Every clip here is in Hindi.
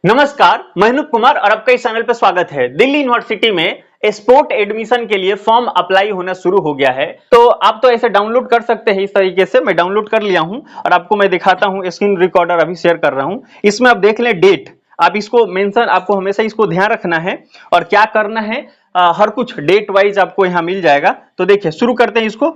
नमस्कार, मैं अनूप कुमार और आपका इस चैनल पर स्वागत है। दिल्ली यूनिवर्सिटी में स्पोर्ट एडमिशन के लिए फॉर्म अप्लाई होना शुरू हो गया है। तो आप तो ऐसे डाउनलोड कर सकते हैं। इस तरीके से मैं डाउनलोड कर लिया हूं और आपको मैं दिखाता हूं। स्क्रीन रिकॉर्डर अभी शेयर कर रहा हूं। इसमें आप देख लें डेट, आप इसको मेंशन, आपको हमेशा इसको ध्यान रखना है और क्या करना है, हर कुछ डेट वाइज आपको यहाँ मिल जाएगा। तो देखिए शुरू करते हैं इसको।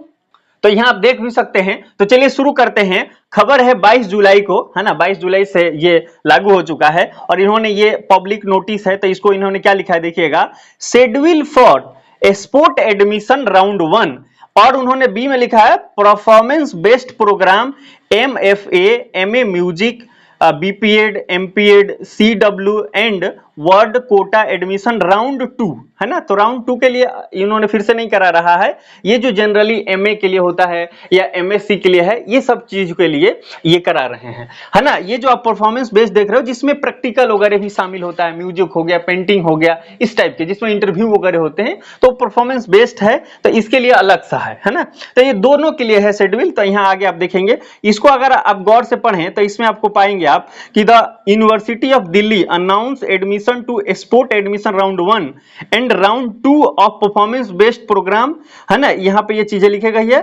तो यहाँ आप देख भी सकते हैं। तो चलिए शुरू करते हैं। खबर है 22 जुलाई को, है ना, 22 जुलाई से ये लागू हो चुका है और इन्होंने ये पब्लिक नोटिस है। तो इसको इन्होंने क्या लिखा है देखिएगा, schedule for sport admission round 1 और उन्होंने बी में लिखा है performance based program MFA, MA music, BPEd, MPEd, CW and ward quota admission round 2, है ना। तो राउंड 2 के लिए इन्होंने फिर से नहीं करा रहा है। ये जो जनरली MA के लिए होता है या MSc के लिए है, ये सब चीज के लिए ये करा रहे हैं, है ना। ये जो आप परफॉर्मेंस बेस्ड देख रहे हो जिसमें प्रैक्टिकल वगैरह भी शामिल होता है, म्यूजिक हो गया, पेंटिंग हो गया, इस टाइप के जिसमें इंटरव्यू वगैरह होते हैं, तो परफॉर्मेंस बेस्ड है। तो इसके लिए अलग सा है ना। तो ये दोनों के लिए है शेड्यूल। तो यहाँ आगे आप देखेंगे इसको, अगर आप गौर से पढ़ें तो इसमें आपको पाएंगे आप कि the university of Delhi announce admission to sport admission round 1 and round 2 of performance based program, है ना। यहां पे ये चीजें लिखे गई है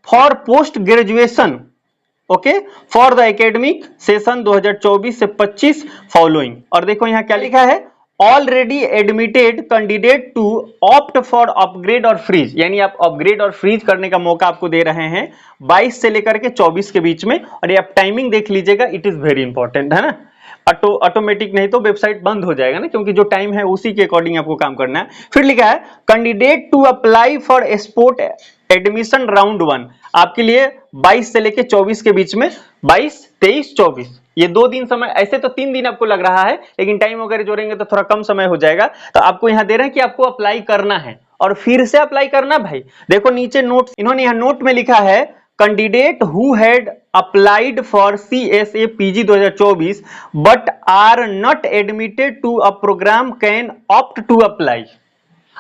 for post graduation, okay, for the academic session 2024 से 25 फॉलोइंग। और देखो यहां क्या लिखा है, already admitted candidate to opt for upgrade और फ्रीज, यानी आप अपग्रेड और फ्रीज करने का मौका आपको दे रहे हैं 22 से लेकर के 24 के बीच में। और ये आप टाइमिंग देख लीजिएगा, इट इज वेरी इंपॉर्टेंट, है ना। ऑटोमेटिक नहीं तो वेबसाइट बंद हो जाएगा ना, क्योंकि जो टाइम है उसी के अकॉर्डिंग आपको काम करना है। फिर लिखा है candidate to apply for sport admission round 1, आपके लिए 22 से लेके 24 के बीच में, 22, 23, 24, ये 2 दिन समय। ऐसे तो 3 दिन आपको लग रहा है, लेकिन टाइम वगैरह जोड़ेंगे तो थोड़ा कम समय हो जाएगा। तो आपको यहाँ दे रहे हैं कि आपको अप्लाई करना है और फिर से अप्लाई करना। भाई देखो नीचे नोट, इन्होंने यहाँ नोट में लिखा है candidate who had applied for CSA PG 2024 but are not admitted to a program can opt to apply.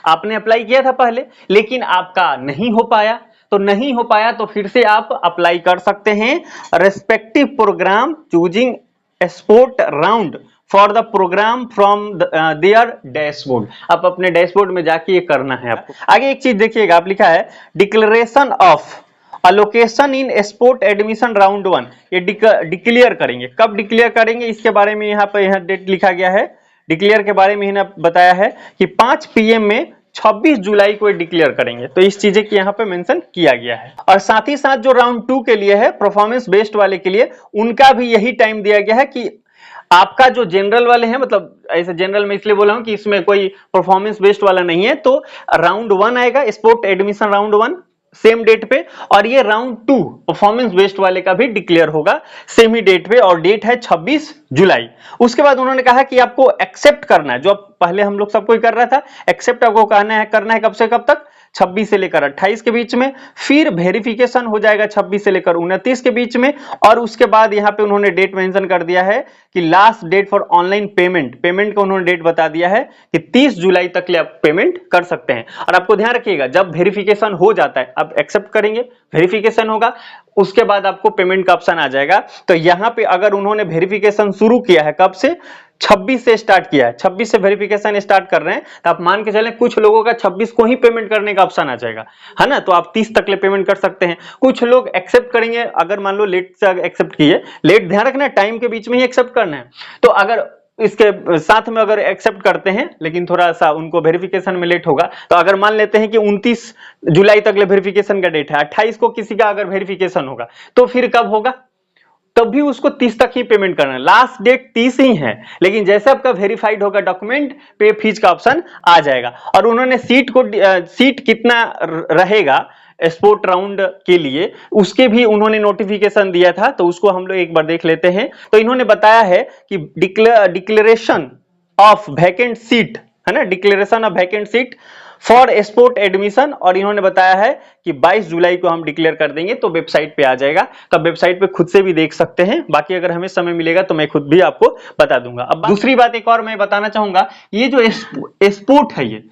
आपने अप्लाई किया था पहले लेकिन आपका नहीं हो पाया, तो नहीं हो पाया तो फिर से आप अप्लाई कर सकते हैं। Respective program choosing sport round for the program from their dashboard. आप अपने डैशबोर्ड में जाके ये करना है आपको। आगे एक चीज देखिएगा, आप लिखा है declaration of allocation in sport admission round 1, ये डिक्लेयर करेंगे। कब डिक्लेयर करेंगे इसके बारे में यहाँ पे डेट लिखा गया है। डिक्लेयर के बारे में इन्हें बताया है कि 5 PM में 26 जुलाई को डिक्लेयर करेंगे। तो इस चीजें की यहाँ पे मेंशन किया गया है। और साथ ही साथ जो राउंड 2 के लिए है, परफॉर्मेंस बेस्ड वाले के लिए, उनका भी यही टाइम दिया गया है कि आपका जो जनरल वाले हैं, मतलब ऐसे जनरल में इसलिए बोला हूं कि इसमें कोई परफॉर्मेंस बेस्ड वाला नहीं है, तो राउंड 1 आएगा sport admission round 1 same date पे, और ये राउंड 2 परफॉर्मेंस बेस्ड वाले का भी डिक्लेयर होगा सेम ही डेट पे, और डेट है 26 जुलाई। उसके बाद उन्होंने कहा कि आपको एक्सेप्ट करना है, जो पहले हम लोग सबको ही कर रहा था, एक्सेप्ट आपको करना है कब से कब तक, 26 से लेकर 28 के बीच में। फिर वेरिफिकेशन हो जाएगा 26 से लेकर 29 के बीच में। और उसके बाद यहाँ पे उन्होंने डेट मेंशन कर दिया है कि last date for online payment का उन्होंने डेट बता दिया है कि 30 जुलाई तक ले आप पेमेंट कर सकते हैं। और आपको ध्यान रखिएगा, जब वेरिफिकेशन हो जाता है, आप एक्सेप्ट करेंगे, वेरिफिकेशन होगा, उसके बाद आपको पेमेंट का ऑप्शन आ जाएगा। तो यहां पे अगर उन्होंने वेरिफिकेशन शुरू किया है, कब से, 26 से स्टार्ट किया है, 26 से वेरिफिकेशन स्टार्ट कर रहे हैं, तो आप मान के चलें कुछ लोगों का 26 को ही पेमेंट करने का ऑप्शन आ जाएगा, है ना। तो आप 30 तक ले पेमेंट कर सकते हैं। कुछ लोग एक्सेप्ट करेंगे, अगर मान लो लेट से एक्सेप्ट किए, लेट ध्यान रखना टाइम के बीच में ही एक्सेप्ट करना है। तो अगर इसके साथ में अगर एक्सेप्ट करते हैं लेकिन थोड़ा सा उनको वेरिफिकेशन में लेट होगा, तो अगर मान लेते हैं कि 29 जुलाई तक ले वेरिफिकेशन का डेट है, 28 को किसी का अगर वेरिफिकेशन होगा, तो फिर कब होगा, तब भी उसको 30 तक ही पेमेंट करना है। लास्ट डेट 30 ही है, लेकिन जैसे आपका वेरीफाइड होगा डॉक्यूमेंट, पे फीस का ऑप्शन आ जाएगा। और उन्होंने सीट कितना रहेगा स्पोर्ट राउंड के लिए, उसके भी उन्होंने नोटिफिकेशन दिया था, तो उसको हम लोग एक बार देख लेते हैं। तो इन्होंने बताया है कि डिक्लेरेशन ऑफ वैकेंट सीट, है ना, declaration of vacant seat for sport admission, और इन्होंने बताया है कि 22 जुलाई को हम डिक्लेयर कर देंगे, तो वेबसाइट पे आ जाएगा। तो वेबसाइट पे खुद से भी देख सकते हैं। बाकी अगर हमें समय मिलेगा तो मैं खुद भी आपको बता दूंगा। अब दूसरी बात एक और मैं बताना चाहूंगा, ये जो स्पोर्ट है, ये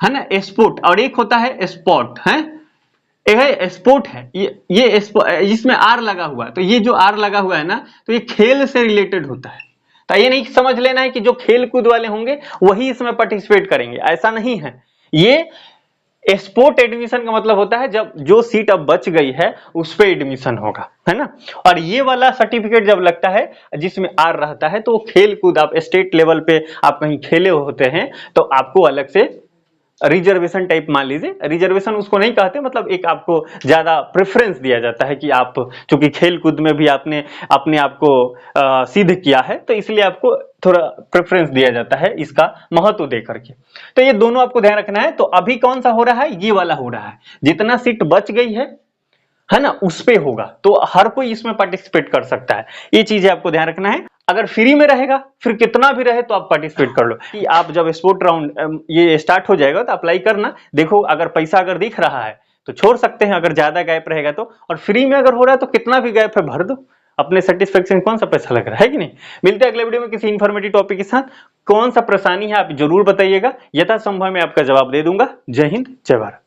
है ना स्पोर्ट, और एक होता है स्पॉट, है स्पोर्ट है, ये इसमें आर लगा हुआ है। तो ये जो आर लगा हुआ है ना, तो ये खेल से रिलेटेड होता है, तो ये नहीं समझ लेना है कि जो खेल कूद वाले होंगे वही इसमें पार्टिसिपेट करेंगे, ऐसा नहीं है। ये स्पोर्ट एडमिशन का मतलब होता है जब जो सीट अब बच गई है उस पे एडमिशन होगा, है ना। और ये वाला सर्टिफिकेट जब लगता है जिसमें आर रहता है, तो वो खेल कूद, आप स्टेट लेवल पे आप कहीं खेले होते हैं तो आपको अलग से रिजर्वेशन टाइप, मान लीजिए रिजर्वेशन उसको नहीं कहते, मतलब एक आपको ज्यादा प्रेफरेंस दिया जाता है कि आप चूंकि खेल कूद में भी आपने अपने आप को सिद्ध किया है, तो इसलिए आपको थोड़ा प्रेफरेंस दिया जाता है इसका महत्व दे करके। तो ये दोनों आपको ध्यान रखना है। तो अभी कौन सा हो रहा है, ये वाला हो रहा है, जितना सीट बच गई है ना, उस पे होगा, तो हर कोई इसमें पार्टिसिपेट कर सकता है। ये चीजें आपको ध्यान रखना है। अगर फ्री में रहेगा, फिर कितना भी रहे तो आप पार्टिसिपेट कर लो। कि आप जब स्पोर्ट राउंड ये स्टार्ट हो जाएगा तो अप्लाई करना, देखो अगर पैसा अगर दिख रहा है तो छोड़ सकते हैं, अगर ज्यादा गैप रहेगा तो, और फ्री में अगर हो रहा है तो कितना भी गैप है भर दो, अपने सेटिस्फेक्शन, कौन सा पैसा लग रहा है कि नहीं। मिलते हैं अगले वीडियो में किसी इंफॉर्मेटिव टॉपिक के साथ। कौन सा परेशानी है आप जरूर बताइएगा, यथासंभव मैं आपका जवाब दे दूंगा। जय हिंद, जय भारत।